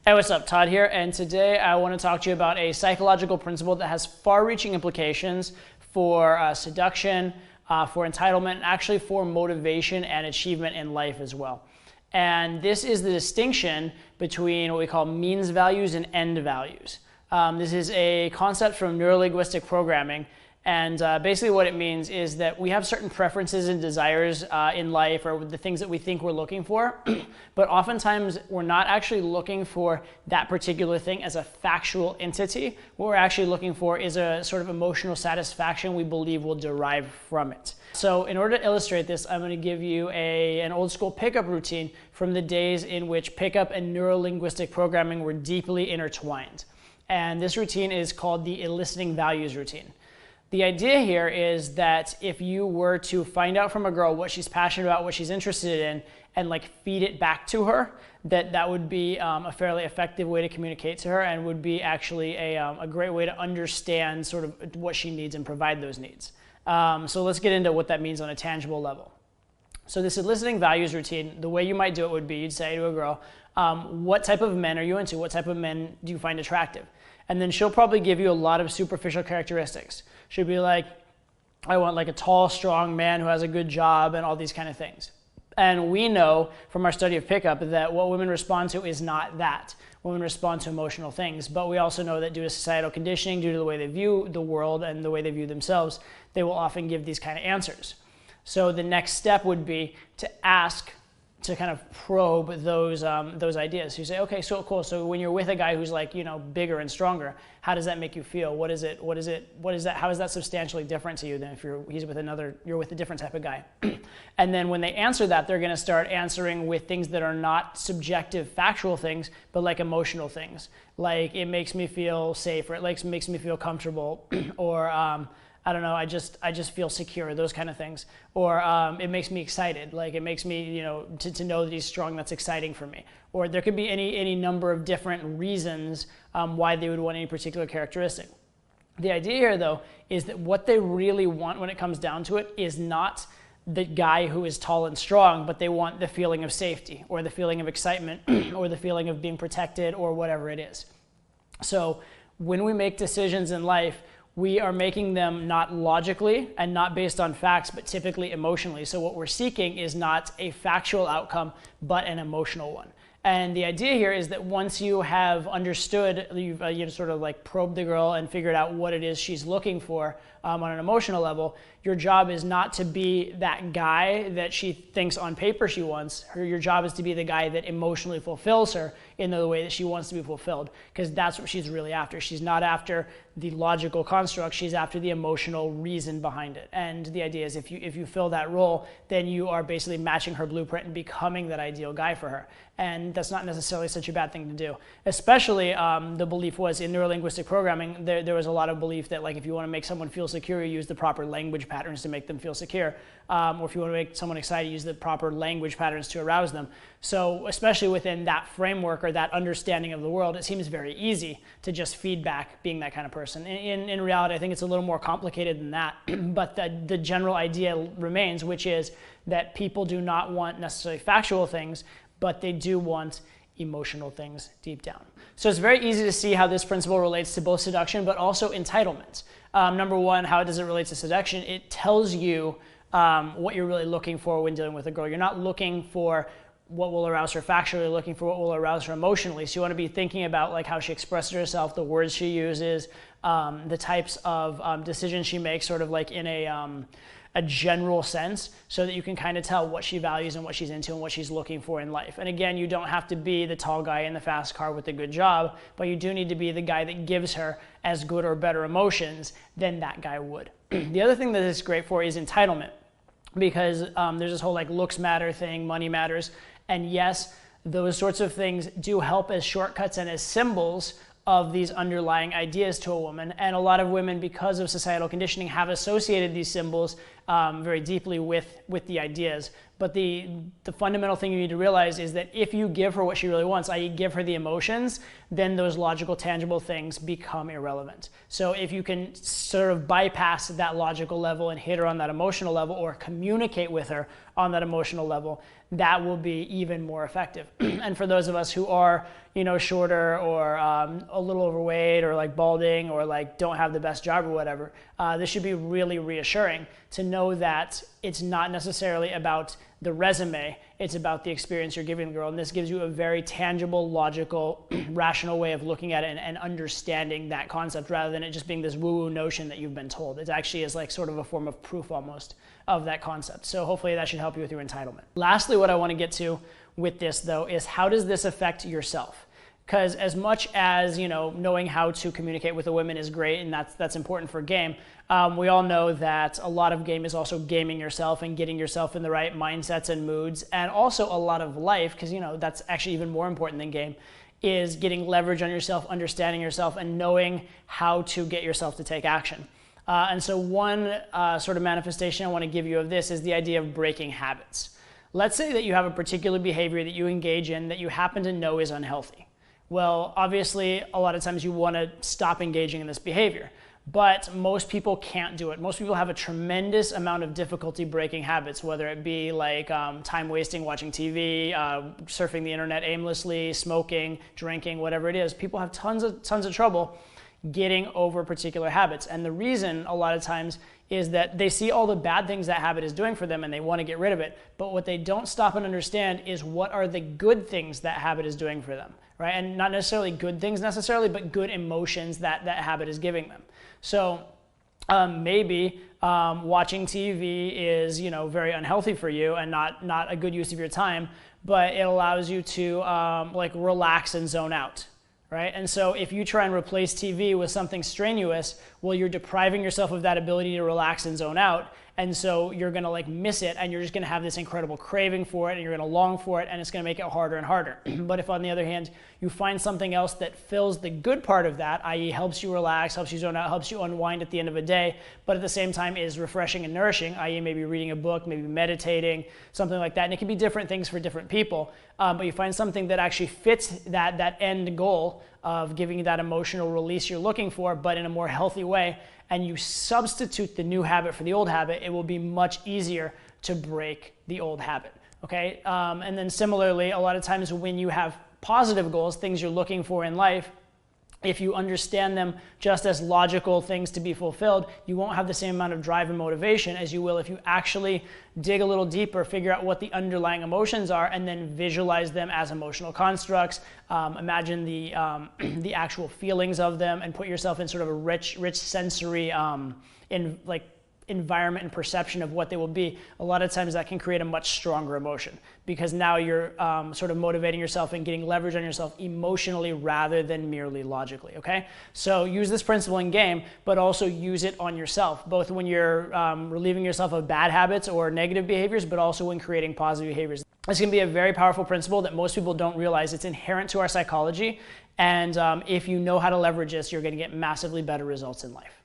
Hey, what's up? Todd here, and today I want to talk to you about a psychological principle that has far-reaching implications for seduction, for entitlement, and actually for motivation and achievement in life as well. And this is the distinction between what we call means values and end values. This is a concept from neurolinguistic programming. And basically what it means is that we have certain preferences and desires in life, or the things that we think we're looking for, but oftentimes we're not actually looking for that particular thing as a factual entity. What we're actually looking for is a sort of emotional satisfaction we believe will derive from it. So in order to illustrate this, I'm going to give you an old school pickup routine from the days in which pickup and neurolinguistic programming were deeply intertwined. And this routine is called the eliciting values routine. The idea here is that if you were to find out from a girl what she's passionate about, what she's interested in, and feed it back to her, that would be a fairly effective way to communicate to her, and would be actually a great way to understand sort of what she needs and provide those needs. So let's get into what that means on a tangible level. So this eliciting values routine, the way you might do it would be you'd say to a girl, what type of men are you into? What type of men do you find attractive? And then she'll probably give you a lot of superficial characteristics. She'll be like, I want a tall, strong man who has a good job and all these kind of things. And we know from our study of pickup that what women respond to is not that. Women respond to emotional things, but we also know that due to societal conditioning, due to the way they view the world and the way they view themselves, they will often give these kind of answers. So the next step would be to ask, to kind of probe those ideas. So you say, okay, so cool. So when you're with a guy who's bigger and stronger, how does that make you feel? What is that? How is that substantially different to you than if you're with a different type of guy? And then when they answer that, they're going to start answering with things that are not subjective, factual things, but emotional things. Like, it makes me feel safe, or it makes me feel comfortable, or I don't know, I just feel secure, those kind of things. Or it makes me excited, it makes me, to know that he's strong, that's exciting for me. Or there could be any number of different reasons why they would want any particular characteristic. The idea here, though, is that what they really want when it comes down to it is not the guy who is tall and strong, but they want the feeling of safety, or the feeling of excitement, or the feeling of being protected, or whatever it is. So when we make decisions in life, we are making them not logically and not based on facts, but typically emotionally. So what we're seeking is not a factual outcome, but an emotional one. And the idea here is that once you have understood, you've sort of probed the girl and figured out what it is she's looking for on an emotional level, your job is not to be that guy that she thinks on paper she wants. Your job is to be the guy that emotionally fulfills her in the way that she wants to be fulfilled, because that's what she's really after. She's not after the logical construct, she's after the emotional reason behind it. And the idea is if you fill that role, then you are basically matching her blueprint and becoming that ideal guy for her. And that's not necessarily such a bad thing to do. Especially the belief was in neurolinguistic programming, there was a lot of belief that if you want to make someone feel secure, you use the proper language patterns to make them feel secure. Or if you want to make someone excited, use the proper language patterns to arouse them. So especially within that framework or that understanding of the world, it seems very easy to just feedback being that kind of person. In reality, I think it's a little more complicated than that. But the general idea remains, which is that people do not want necessarily factual things, but they do want emotional things deep down. So it's very easy to see how this principle relates to both seduction, but also entitlement. Number one, how does it relate to seduction? It tells you what you're really looking for when dealing with a girl. You're not looking for what will arouse her factually, you're looking for what will arouse her emotionally. So you want to be thinking about how she expresses herself, the words she uses, the types of decisions she makes, sort of in a general sense, so that you can kind of tell what she values and what she's into and what she's looking for in life. And again, you don't have to be the tall guy in the fast car with a good job, but you do need to be the guy that gives her as good or better emotions than that guy would. The other thing that it's great for is entitlement, because there's this whole looks matter thing, money matters. And yes, those sorts of things do help as shortcuts and as symbols of these underlying ideas to a woman. And a lot of women, because of societal conditioning, have associated these symbols very deeply with the ideas. But the fundamental thing you need to realize is that if you give her what she really wants, i.e. give her the emotions, then those logical, tangible things become irrelevant. So if you can sort of bypass that logical level and hit her on that emotional level, or communicate with her on that emotional level, that will be even more effective. And for those of us who are, shorter, or a little overweight, or like balding, or like don't have the best job or whatever, this should be really reassuring to know that it's not necessarily about the resume, it's about the experience you're giving the girl. And this gives you a very tangible, logical, rational way of looking at it and understanding that concept, rather than it just being this woo-woo notion that you've been told. It actually is like sort of a form of proof almost of that concept. So hopefully that should help you with your entitlement. Lastly, what I want to get to with this though is, how does this affect yourself? Because as much as knowing how to communicate with a woman is great, and that's important for game, we all know that a lot of game is also gaming yourself and getting yourself in the right mindsets and moods, and also a lot of life, because that's actually even more important than game, is getting leverage on yourself, understanding yourself, and knowing how to get yourself to take action. And so one sort of manifestation I want to give you of this is the idea of breaking habits. Let's say that you have a particular behavior that you engage in that you happen to know is unhealthy. Well, obviously, a lot of times you want to stop engaging in this behavior, but most people can't do it. Most people have a tremendous amount of difficulty breaking habits, whether it be like time wasting watching TV, surfing the internet aimlessly, smoking, drinking, whatever it is. People have tons of trouble getting over particular habits. And the reason a lot of times is that they see all the bad things that habit is doing for them and they want to get rid of it. But what they don't stop and understand is, what are the good things that habit is doing for them, right? And not necessarily good things necessarily, but good emotions that habit is giving them. So maybe watching TV is very unhealthy for you and not a good use of your time, but it allows you to like relax and zone out. Right? And so if you try and replace TV with something strenuous, well, you're depriving yourself of that ability to relax and zone out. And so you're going to like miss it, and you're just going to have this incredible craving for it, and you're going to long for it, and it's going to make it harder and harder. But if on the other hand, you find something else that fills the good part of that, i.e. helps you relax, helps you zone out, helps you unwind at the end of a day, but at the same time is refreshing and nourishing, i.e. maybe reading a book, maybe meditating, something like that. And it can be different things for different people, but you find something that actually fits that end goal of giving you that emotional release you're looking for, but in a more healthy way, and you substitute the new habit for the old habit, it will be much easier to break the old habit, okay? And then similarly, a lot of times when you have positive goals, things you're looking for in life, if you understand them just as logical things to be fulfilled, you won't have the same amount of drive and motivation as you will if you actually dig a little deeper, figure out what the underlying emotions are, and then visualize them as emotional constructs. Imagine the actual feelings of them, and put yourself in sort of a rich sensory environment and perception of what they will be. A lot of times that can create a much stronger emotion, because now you're sort of motivating yourself and getting leverage on yourself emotionally rather than merely logically, okay? So use this principle in game, but also use it on yourself, both when you're relieving yourself of bad habits or negative behaviors, but also when creating positive behaviors. This can be a very powerful principle that most people don't realize. It's inherent to our psychology, and if you know how to leverage this, you're going to get massively better results in life.